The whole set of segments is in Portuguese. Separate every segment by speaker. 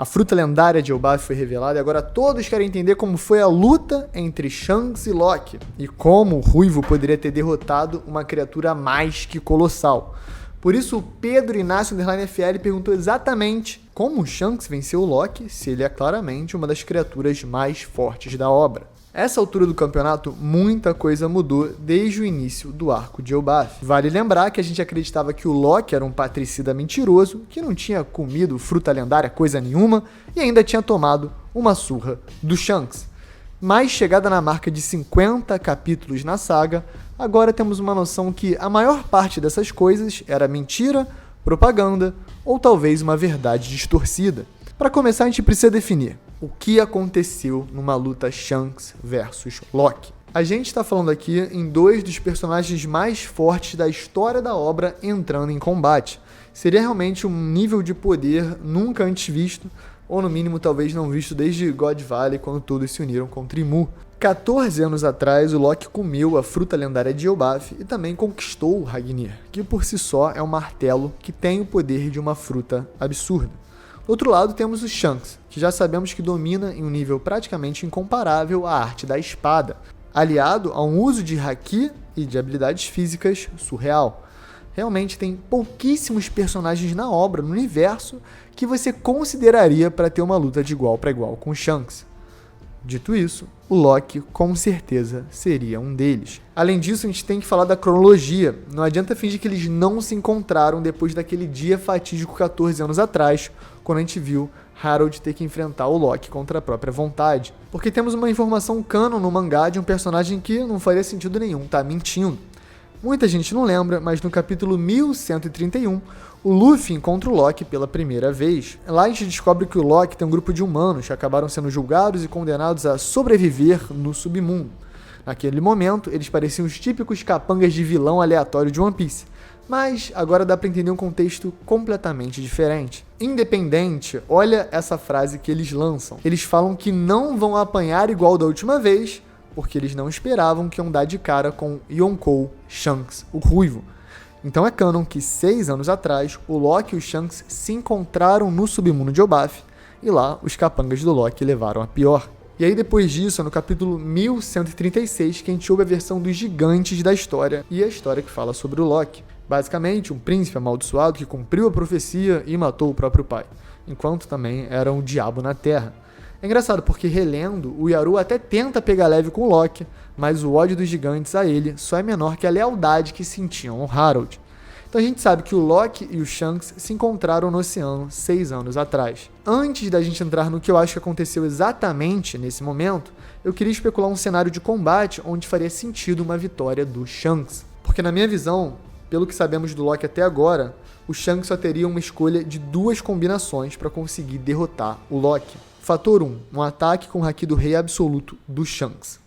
Speaker 1: A fruta lendária de Elbaf foi revelada e agora todos querem entender como foi a luta entre Shanks e Loki e como o Ruivo poderia ter derrotado uma criatura mais que colossal. Por isso, o Pedro Inácio _FL perguntou exatamente como o Shanks venceu o Loki, se ele é claramente uma das criaturas mais fortes da obra. Essa altura do campeonato, muita coisa mudou desde o início do arco de Elbaf. Vale lembrar que a gente acreditava que o Loki era um patricida mentiroso, que não tinha comido fruta lendária coisa nenhuma e ainda tinha tomado uma surra do Shanks. Mas chegada na marca de 50 capítulos na saga, agora temos uma noção que a maior parte dessas coisas era mentira, propaganda ou talvez uma verdade distorcida. Para começar, a gente precisa definir o que aconteceu numa luta Shanks versus Loki. A gente está falando aqui em dois dos personagens mais fortes da história da obra entrando em combate. Seria realmente um nível de poder nunca antes visto, ou no mínimo talvez não visto desde God Valley, quando todos se uniram contra Ymir. 14 anos atrás, o Loki comeu a fruta lendária de Elbaf e também conquistou o Ragnir, que por si só é um martelo que tem o poder de uma fruta absurda. Do outro lado, temos o Shanks, que já sabemos que domina em um nível praticamente incomparável a arte da espada, aliado a um uso de haki e de habilidades físicas surreal. Realmente tem pouquíssimos personagens na obra, no universo, que você consideraria para ter uma luta de igual para igual com o Shanks. Dito isso, o Loki com certeza seria um deles. Além disso, a gente tem que falar da cronologia. Não adianta fingir que eles não se encontraram depois daquele dia fatídico 14 anos atrás, quando a gente viu Harold ter que enfrentar o Loki contra a própria vontade. Porque temos uma informação canon no mangá de um personagem que não faria sentido nenhum, tá mentindo. Muita gente não lembra, mas no capítulo 1131, o Luffy encontra o Loki pela primeira vez. Lá a gente descobre que o Loki tem um grupo de humanos que acabaram sendo julgados e condenados a sobreviver no submundo. Naquele momento, eles pareciam os típicos capangas de vilão aleatório de One Piece. Mas agora dá para entender um contexto completamente diferente. Independente, olha essa frase que eles lançam. Eles falam que não vão apanhar igual da última vez, porque eles não esperavam que iam dar de cara com Yonkou Shanks, o Ruivo. Então é canon que 6 anos atrás, o Loki e o Shanks se encontraram no submundo de Elbaf, e lá os capangas do Loki levaram a pior. E aí depois disso, é no capítulo 1136, que a gente ouve a versão dos gigantes da história, e a história que fala sobre o Loki. Basicamente, um príncipe amaldiçoado que cumpriu a profecia e matou o próprio pai, enquanto também era um diabo na Terra. É engraçado porque, relendo, o Yaru até tenta pegar leve com o Loki, mas o ódio dos gigantes a ele só é menor que a lealdade que sentiam ao Harold. Então a gente sabe que o Loki e o Shanks se encontraram no oceano 6 anos atrás. Antes da gente entrar no que eu acho que aconteceu exatamente nesse momento, eu queria especular um cenário de combate onde faria sentido uma vitória do Shanks. Porque na minha visão, pelo que sabemos do Loki até agora, o Shanks só teria uma escolha de 2 combinações para conseguir derrotar o Loki. Fator 1. Um ataque com o Haki do Rei absoluto do Shanks.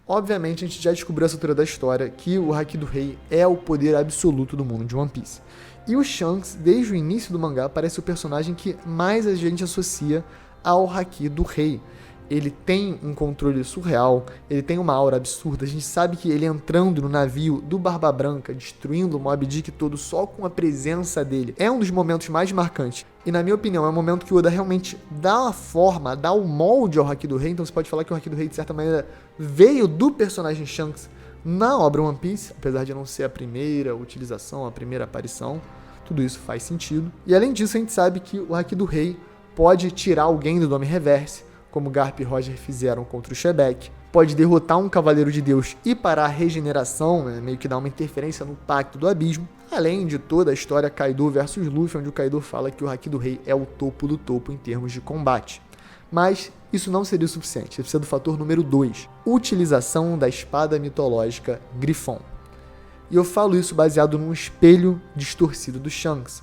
Speaker 1: Obviamente, a gente já descobriu essa altura da história que o Haki do Rei é o poder absoluto do mundo de One Piece. E o Shanks, desde o início do mangá, parece o personagem que mais a gente associa ao Haki do Rei. Ele tem um controle surreal, ele tem uma aura absurda, a gente sabe que ele entrando no navio do Barba Branca, destruindo o Mobb Dick todo só com a presença dele, é um dos momentos mais marcantes. E na minha opinião, é um momento que o Oda realmente dá a forma, dá o molde ao Haki do Rei, então você pode falar que o Haki do Rei, de certa maneira, veio do personagem Shanks na obra One Piece, apesar de não ser a primeira utilização, a primeira aparição, tudo isso faz sentido. E além disso, a gente sabe que o Haki do Rei pode tirar alguém do Nome Reverse, como Garp e Roger fizeram contra o Shebeck, pode derrotar um Cavaleiro de Deus e parar a regeneração, meio que dar uma interferência no Pacto do Abismo, além de toda a história Kaido versus Luffy, onde o Kaido fala que o Haki do Rei é o topo do topo em termos de combate. Mas isso não seria o suficiente, precisa do fator número 2, utilização da espada mitológica Griffon. E eu falo isso baseado num espelho distorcido do Shanks,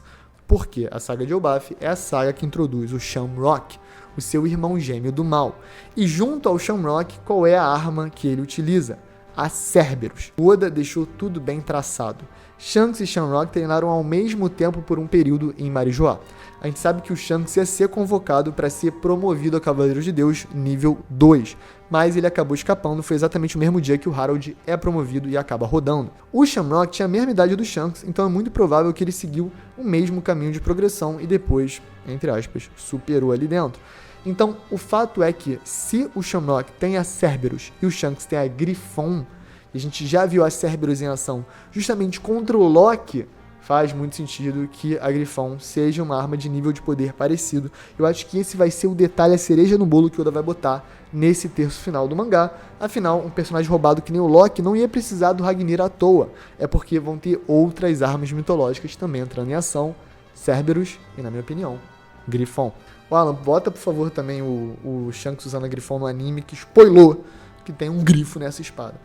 Speaker 1: porque a saga de Elbaf é a saga que introduz o Shamrock, o seu irmão gêmeo do mal. E junto ao Shamrock, qual é a arma que ele utiliza? a Cerberus. Oda deixou tudo bem traçado. Shanks e Shamrock treinaram ao mesmo tempo por um período em Marijoá. A gente sabe que o Shanks ia ser convocado para ser promovido a Cavaleiro de Deus nível 2, mas ele acabou escapando, foi exatamente o mesmo dia que o Harold é promovido e acaba rodando. O Shamrock tinha a mesma idade do Shanks, então é muito provável que ele seguiu o mesmo caminho de progressão e depois, entre aspas, superou ali dentro. Então, o fato é que se o Shamrock tem a Cerberus e o Shanks tem a Griffon, e a gente já viu a Cerberus em ação justamente contra o Loki, faz muito sentido que a Griffon seja uma arma de nível de poder parecido. Eu acho que esse vai ser o detalhe, a cereja no bolo que o Oda vai botar nesse terço final do mangá. Afinal, um personagem roubado que nem o Loki não ia precisar do Ragnir à toa. É porque vão ter outras armas mitológicas também entrando em ação. Cerberus e, na minha opinião, Griffon. O Alan, bota por favor também o Shanks usando a Griffon no anime, que spoilou que tem um grifo nessa espada.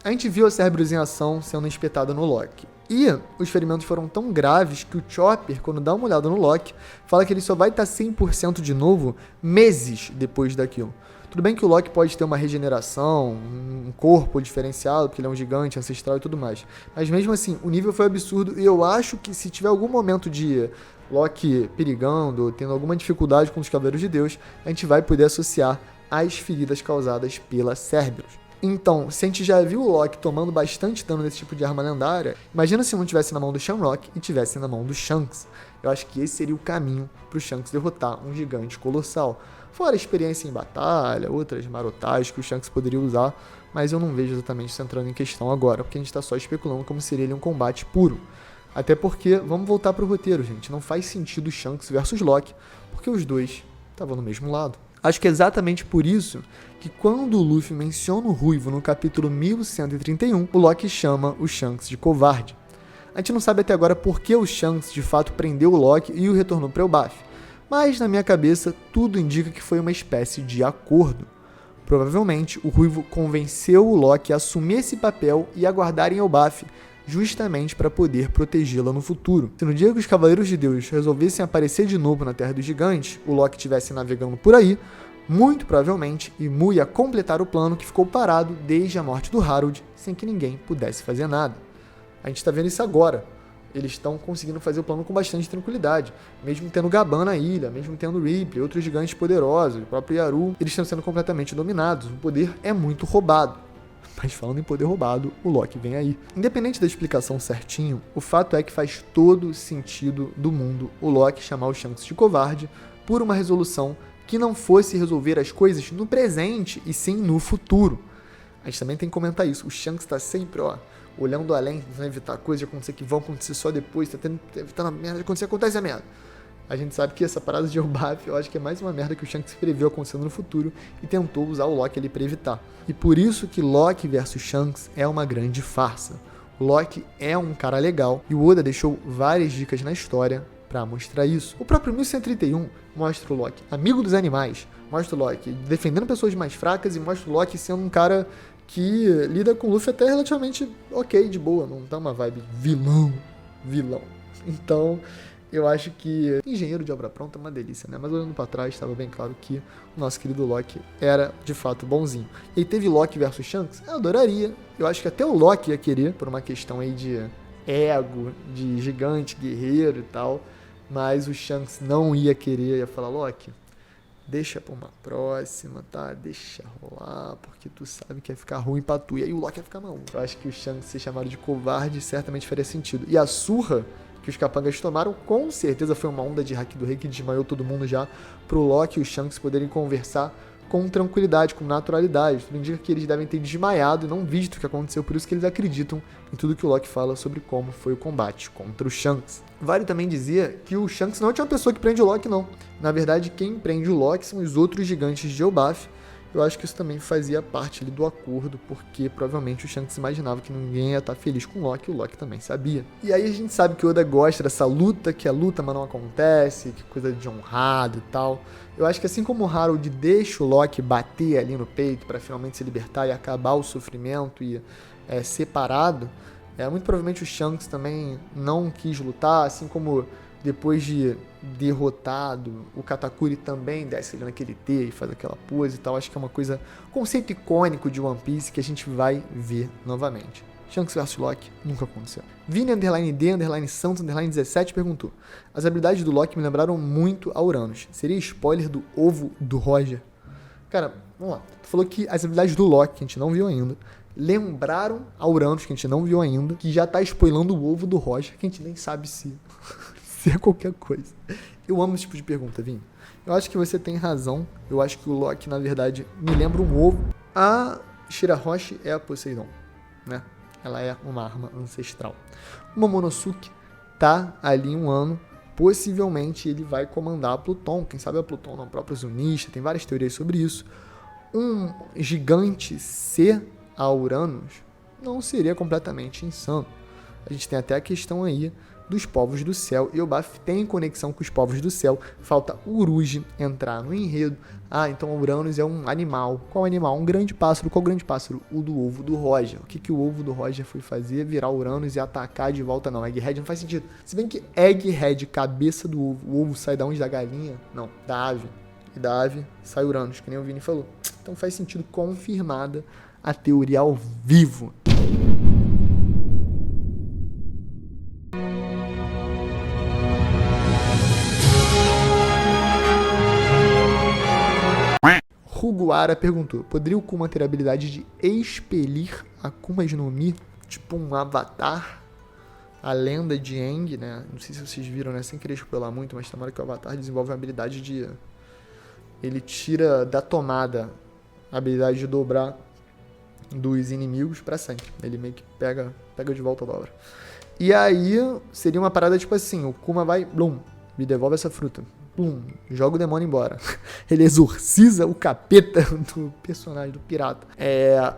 Speaker 1: A gente viu a Cerberus em ação sendo espetada no Loki. E os ferimentos foram tão graves que o Chopper, quando dá uma olhada no Loki, fala que ele só vai estar 100% de novo meses depois daquilo. Tudo bem que o Loki pode ter uma regeneração, um corpo diferenciado, porque ele é um gigante ancestral e tudo mais. Mas mesmo assim, o nível foi absurdo e eu acho que se tiver algum momento de Loki perigando, tendo alguma dificuldade com os Cavaleiros de Deus, a gente vai poder associar às feridas causadas pela Cerberus. Então, se a gente já viu o Loki tomando bastante dano desse tipo de arma lendária, imagina se não tivesse na mão do Shamrock e tivesse na mão do Shanks. Eu acho que esse seria o caminho para o Shanks derrotar um gigante colossal. Fora a experiência em batalha, outras marotagens que o Shanks poderia usar, mas eu não vejo exatamente isso entrando em questão agora, porque a gente está só especulando como seria ele um combate puro. Até porque, vamos voltar para o roteiro, gente, não faz sentido Shanks versus Loki, porque os dois estavam no mesmo lado. Acho que é exatamente por isso que quando o Luffy menciona o Ruivo no capítulo 1131, o Loki chama o Shanks de covarde. A gente não sabe até agora por que o Shanks de fato prendeu o Loki e o retornou para Elbaf, mas na minha cabeça tudo indica que foi uma espécie de acordo. Provavelmente o Ruivo convenceu o Loki a assumir esse papel e aguardar em Elbaf, justamente para poder protegê-la no futuro. Se no dia que os Cavaleiros de Deus resolvessem aparecer de novo na Terra dos Gigantes, o Loki estivesse navegando por aí, muito provavelmente Imu ia completar o plano que ficou parado desde a morte do Harold, sem que ninguém pudesse fazer nada. A gente está vendo isso agora. Eles estão conseguindo fazer o plano com bastante tranquilidade. Mesmo tendo Gaban na ilha, mesmo tendo Ripley, outros gigantes poderosos, o próprio Yaru, eles estão sendo completamente dominados. O poder é muito roubado. Mas falando em poder roubado, o Loki vem aí. Independente da explicação certinho, o fato é que faz todo sentido do mundo o Loki chamar o Shanks de covarde por uma resolução que não fosse resolver as coisas no presente e sim no futuro. A gente também tem que comentar isso. O Shanks está sempre, olhando além, tentando evitar coisas de acontecer que vão acontecer só depois, tá evitando a merda de acontecer, acontece a merda. A gente sabe que essa parada de Elbaf, eu acho que é mais uma merda que o Shanks previu acontecendo no futuro e tentou usar o Loki ali pra evitar. E por isso que Loki versus Shanks é uma grande farsa. O Loki é um cara legal e o Oda deixou várias dicas na história pra mostrar isso. O próprio 1131 mostra o Loki amigo dos animais, mostra o Loki defendendo pessoas mais fracas e mostra o Loki sendo um cara que lida com o Luffy até relativamente ok, de boa, não tá uma vibe vilão. Então, eu acho que engenheiro de obra pronta é uma delícia, né? Mas olhando pra trás, estava bem claro que o nosso querido Loki era, de fato, bonzinho. E aí teve Loki versus Shanks? Eu adoraria. Eu acho que até o Loki ia querer, por uma questão aí de ego, de gigante, guerreiro e tal. Mas o Shanks não ia querer, ia falar, Loki, deixa pra uma próxima, tá? Deixa rolar, porque tu sabe que ia ficar ruim pra tu. E aí o Loki ia ficar maluco. Eu acho que o Shanks ser chamado de covarde certamente faria sentido. E a surra que os capangas tomaram, com certeza foi uma onda de haki do rei que desmaiou todo mundo já, pro Loki e o Shanks poderem conversar com tranquilidade, com naturalidade. Tudo indica que eles devem ter desmaiado e não visto o que aconteceu, por isso que eles acreditam em tudo que o Loki fala sobre como foi o combate contra o Shanks. Vale também dizer que o Shanks não é uma pessoa que prende o Loki, não. Na verdade, quem prende o Loki são os outros gigantes de Elbaf. Eu acho que isso também fazia parte ali do acordo, porque provavelmente o Shanks imaginava que ninguém ia estar feliz com o Loki, e o Loki também sabia. E aí a gente sabe que o Oda gosta dessa luta, que a luta mas não acontece, que coisa de honrado e tal. Eu acho que assim como o Harold deixa o Loki bater ali no peito para finalmente se libertar e acabar o sofrimento e separado, muito provavelmente o Shanks também não quis lutar, assim como depois de derrotado, o Katakuri também desce ali naquele T e faz aquela pose e tal. Acho que é uma coisa, conceito icônico de One Piece que a gente vai ver novamente. Shanks vs Loki nunca aconteceu. Vini _D _Santos 17 perguntou: as habilidades do Loki me lembraram muito a Uranus. Seria spoiler do ovo do Roger? Cara, vamos lá. Tu falou que as habilidades do Loki, que a gente não viu ainda, lembraram a Uranus, que a gente não viu ainda, que já tá spoilando o ovo do Roger, que a gente nem sabe se é qualquer coisa. Eu amo esse tipo de pergunta, Vini. Eu acho que você tem razão. Eu acho que o Loki, na verdade, me lembra um ovo. A Shirahoshi é a Poseidon, né? Ela é uma arma ancestral. O Momonosuke tá ali um ano. Possivelmente ele vai comandar a Pluton. Quem sabe a Pluton não, o próprio Zunista. Tem várias teorias sobre isso. Um gigante ser a Uranus não seria completamente insano. A gente tem até a questão aí dos povos do céu. E o Baf tem conexão com os povos do céu. Falta Uruge entrar no enredo. Ah, então Uranus é um animal. Qual animal? Um grande pássaro. Qual grande pássaro? O do ovo do Roger. O que o ovo do Roger foi fazer? Virar Uranus e atacar de volta? Não, Egghead não faz sentido. Se bem que Egghead, cabeça do ovo, o ovo sai da onde? Da galinha? Não, da ave. E da ave sai Uranus, que nem o Vini falou. Então faz sentido, confirmada a teoria ao vivo. Ruguara perguntou: poderia o Kuma ter a habilidade de expelir Akumas no Mi? Tipo um avatar? A lenda de Aang, né? Não sei se vocês viram, né? Sem querer spoiler muito, mas tem uma hora que o avatar desenvolve a habilidade de... ele tira da tomada a habilidade de dobrar dos inimigos pra sempre. Ele meio que pega de volta a dobra. E aí seria uma parada tipo assim: o Kuma vai, blum, me devolve essa fruta. Plum, joga o demônio embora. Ele exorciza o capeta do personagem, do pirata.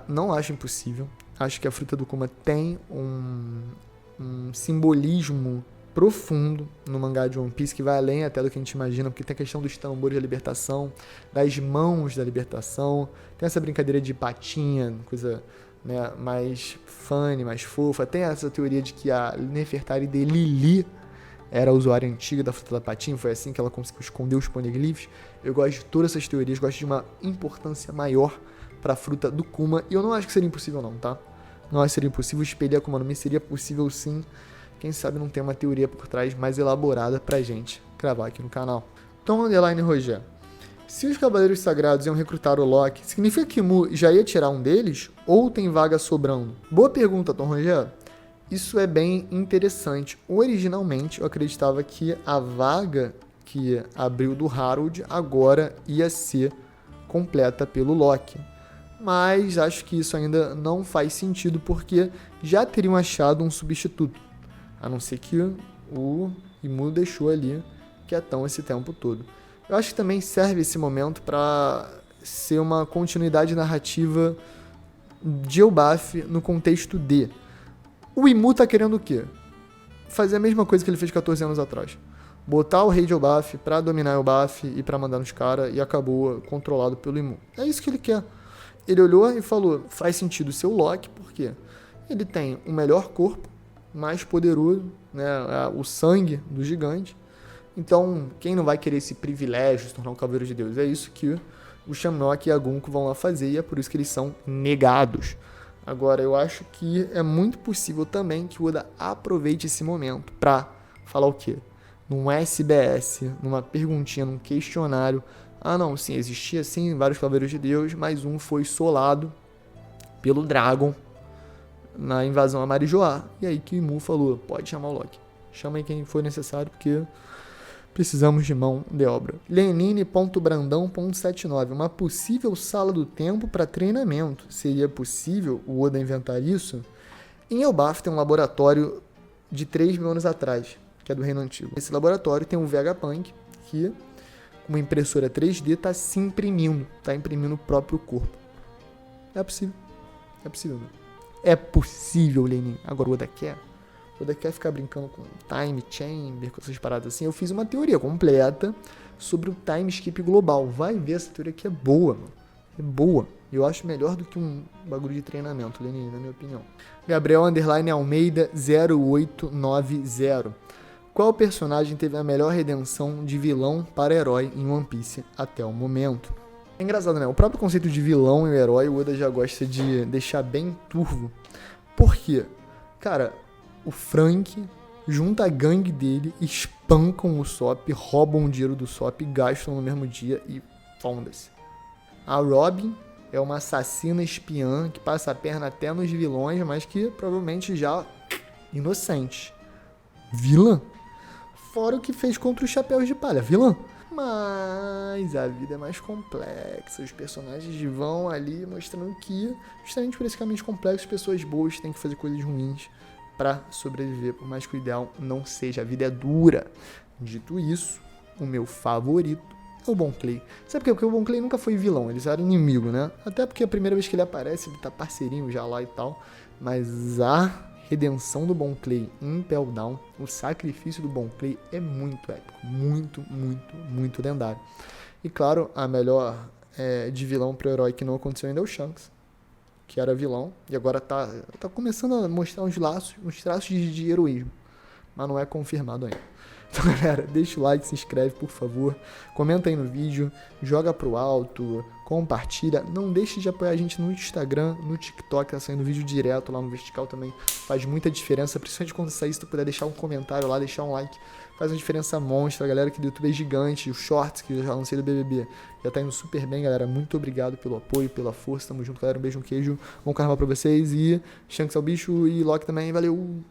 Speaker 1: Não acho impossível. Acho que a fruta do Kuma tem um simbolismo profundo no mangá de One Piece, que vai além até do que a gente imagina, porque tem a questão dos tambores da libertação, das mãos da libertação, tem essa brincadeira de patinha, coisa, né, mais funny, mais fofa. Tem essa teoria de que a Nefertari de Lili era a usuária antiga da fruta da patinha, foi assim que ela conseguiu esconder os poneglyphs. Eu gosto de todas essas teorias, gosto de uma importância maior para a fruta do Kuma, e eu não acho que seria impossível não, tá? Não acho que seria impossível espelhar a Akuma no Mi, seria possível sim. Quem sabe não tem uma teoria por trás mais elaborada pra gente cravar aqui no canal. Tom Roger: se os Cavaleiros Sagrados iam recrutar o Loki, significa que Mu já ia tirar um deles? Ou tem vaga sobrando? Boa pergunta, Tom Roger. Isso é bem interessante. Originalmente, eu acreditava que a vaga que abriu do Harold agora ia ser completa pelo Loki. Mas acho que isso ainda não faz sentido, porque já teriam achado um substituto. A não ser que o Imu deixou ali quietão esse tempo todo. Eu acho que também serve esse momento para ser uma continuidade narrativa de Elbaf no contexto de... o Imu tá querendo o quê? Fazer a mesma coisa que ele fez 14 anos atrás. Botar o rei de Elbaf pra dominar Elbaf e pra mandar nos caras, e acabou controlado pelo Imu. É isso que ele quer. Ele olhou e falou: faz sentido ser o Loki, porque ele tem o melhor corpo, mais poderoso, né, o sangue do gigante. Então, quem não vai querer esse privilégio de se tornar um Cavaleiro de Deus? É isso que o Shamrock e a Gunko vão lá fazer, e é por isso que eles são negados. Agora, eu acho que é muito possível também que o Oda aproveite esse momento pra falar o quê? Num SBS, numa perguntinha, num questionário. Ah, não, sim, existia sim vários Cavaleiros de Deus, mas um foi solado pelo Dragon na invasão a Marijoá. E aí que o Imu falou: pode chamar o Loki. Chama aí quem for necessário, porque precisamos de mão de obra. Lenine.brandão.79: uma possível sala do tempo para treinamento. Seria possível o Oda inventar isso? Em Elbaf tem um laboratório de 3 mil anos atrás, que é do Reino Antigo. Nesse laboratório tem um Vegapunk, que com uma impressora 3D está se imprimindo, está imprimindo o próprio corpo. É possível. É possível, né? É possível, Lenin. Agora o Oda quer ficar brincando com time chamber, com essas paradas assim. Eu fiz uma teoria completa sobre o time skip global. Vai ver, essa teoria aqui é boa, mano. É boa. Eu acho melhor do que um bagulho de treinamento, Lenin, na minha opinião. Gabriel _Almeida 0890: Qual personagem teve a melhor redenção de vilão para herói em One Piece até o momento? É engraçado, né? O próprio conceito de vilão e herói, o Oda já gosta de deixar bem turvo. Por quê? Cara, o Frank junta a gangue dele, espancam o Sop, roubam o dinheiro do Sop, gastam no mesmo dia e fonda-se. A Robin é uma assassina espiã que passa a perna até nos vilões, mas que provavelmente já inocente. Vilã? Fora o que fez contra os Chapéus de Palha. Vilã? Mas a vida é mais complexa. Os personagens vão ali mostrando que, justamente por esse caminho complexo, pessoas boas têm que fazer coisas ruins para sobreviver, por mais que o ideal não seja. A vida é dura. Dito isso, o meu favorito é o Bon Clay. Sabe por quê? Porque o Bon Clay nunca foi vilão, eles eram inimigo, né? Até porque a primeira vez que ele aparece, ele tá parceirinho já lá e tal. Mas a redenção do Bon Clay em Impel Down, o sacrifício do Bon Clay é muito épico. Muito, muito, muito lendário. E claro, a melhor de vilão pro herói que não aconteceu ainda é o Shanks, que era vilão, e agora tá começando a mostrar uns traços de heroísmo, mas não é confirmado ainda. Então, galera, deixa o like, se inscreve, por favor, comenta aí no vídeo, joga pro alto, compartilha, não deixe de apoiar a gente no Instagram, no TikTok, tá saindo vídeo direto lá no Vertical também, faz muita diferença, principalmente quando sair, se tu puder deixar um comentário lá, deixar um like, faz uma diferença monstra, a galera aqui do YouTube é gigante, os shorts que eu já lancei do BBB, já tá indo super bem, galera, muito obrigado pelo apoio, pela força, tamo junto, galera, um beijo, um queijo, bom carnaval pra vocês, e Shanks é o bicho, e Loki também, valeu!